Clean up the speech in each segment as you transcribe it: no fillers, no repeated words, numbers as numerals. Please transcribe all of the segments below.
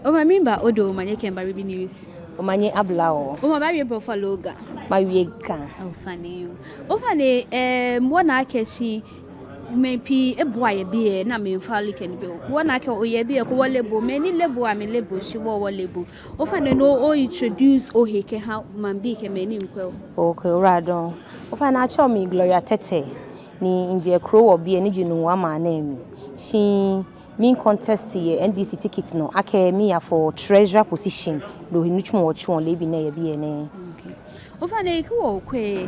O ma mimba odo manye kemba Reeby news. O manye ablao. O ma ba buffaloga. Ma wiega. Oh funny. O funny mwana akeshi maybe a boy be na me fali can be. One ake o ye be a ko lebo many lebo am lebo she wo lebo. O funny no o introduce o heke how man be ke many nko. Okay, radon. O funny acho me Gloria Tetteh ni inje Krowor be ni jinu wa ma na mi. She mean contest here NDC tickets no ake me for treasurer position do hinutmu watch one lebi na ye be ne. Okay. O funny ko kwe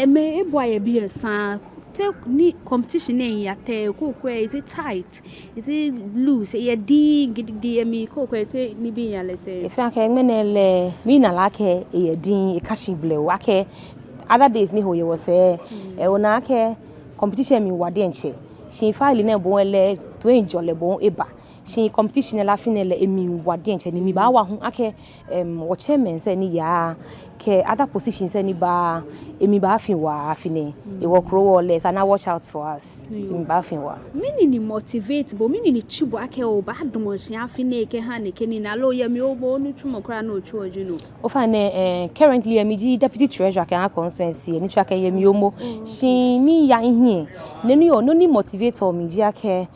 me e boy be a san take ni competition in yate ko is it tight, is it loose, ye di me ko te ni bi yalete if ake menele mi na lake e din e kashi ble wake other days ni ho ye was e ona ake competition mi wade enche she file na bo ele to enjole bo eba she competition la finele emi wade enche ni mi ba wa ho ake wo chairman say ni ya ke other positions any ba emi ba fin wa afine e wo Krowor less and watch out for us emi ba fin wa mini ni motivate bo mini ni chibo ake o ba dum hia afine ke ha ne keni na lo ye mi obo onu twumo kra na ochu oju no o fa ne currently emi ji deputy treasurer ke Constituency ni twa ke ye mi omo shi mi ya hie ne no ni motivator mi ji ake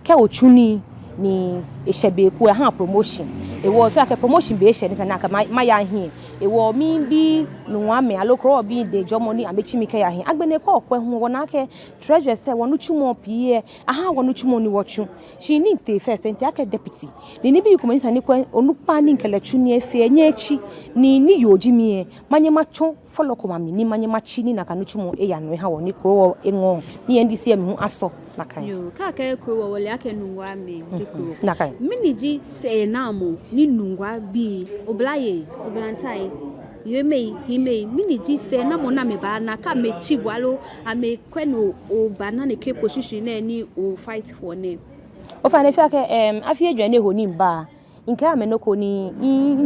ke ochuni ni eshebe ku ha promotion e wo fi ake promotion be she ni sana ka ma ya hie e wo mi bi no ame alokro bi de jomoni amechi mi ke ya hie agbene ko okwe hu wona ake treasurer se wonu chumo pie aha wonu chumo ni wochu she ni te first ente ake deputy ni bi kuma ni sani ko onu pa ni nkelechu ni efe enye echi ni yoji mi manye macho follow kuma mi ni manye machi ni na kanu chumo e ya no ha woni Krowor engo ni NDC mi hu aso nakan yo ka ka Krowor wole ake nungwa mi dikuro nakan mini ji se na mo ni nungwa bi oblaye oblantai yeme hime mini ji se na mo na me ba na ka me chi walo ame kweno o bana ne ke position na ni o fight for name o fa ne fi ake afie dwane ho ni ba inka amenoko ni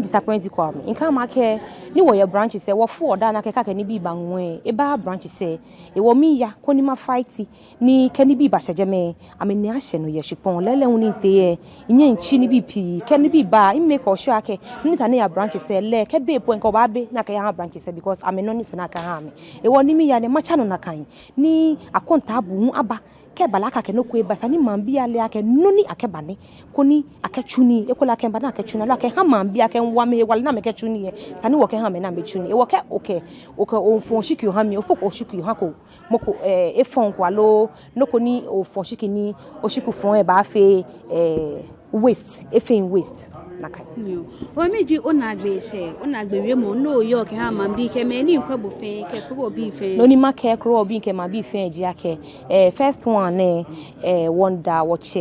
disappoint kwa me inka make ni wo your branch se wo fo oda na keka ka ni bi ba nwe e ba branch se e wo mi ya ko ni ma fight ni ka ni bi ba hyeje me ameni ahye no ye shipon lele hu ni te nye nchi ni bi pi ka ni bi ba imme ko hwe ake ni sa ne ya branch se le ke be po nka ba be na ka ya branch se because ameno ni se na ka ha me e wo ni mi ya ne macha no na kan ni akonta abu hu aba ke balaka ke no ko e basa ni mambia le ake noni ake bane koni ake chuni ekola ke bana ake chuna lo ake ha mambia ke nwa me wala na me ke chuni e sani wo ke ha me na me chuni e wo ke okay o fon shiki ha mi o fo ko shiki ha ko moko e fon kwa lo no ko ni o fon shiki ni o shiku fon e ba fe waste e fe waste nakai yo o meji onagbe she onagbe we mo no yo ke ha mambi ke me ni nkwa bo fe ke Krowor bi fe no ni ma ke Krowor bi ke ma bi fe ji ake first one wonder watch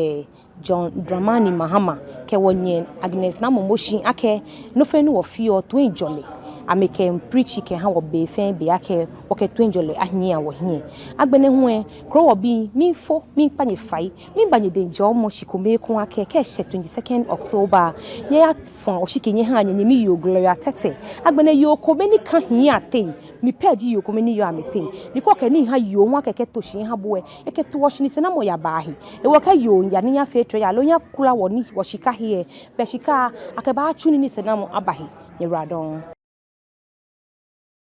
John Dramani Mahama ke wonye Agnes na momoshin ake no fe no wo fio to enjole ameke preach ke ha wo be fe be ake wo ke to enjole ahia wo hie agbene hu Krowor bi mi fo mi panye fai mi banye de jo mo shikome ku ake ke 22nd October nye ya fon o shikenye ha nye mi yo Gloria Tetteh agbene yo ko meni ka hia ten mi pedi yo ko meni yo ametem ni ko ke ni ha yo ho akeke to shin ha boe e ke to wo shini se na mo ya bahi e wo ka yo ya ni ya fe ya lo nya kula woni wo shika hie be shika akeba chuni ni se na mo abahi ni radon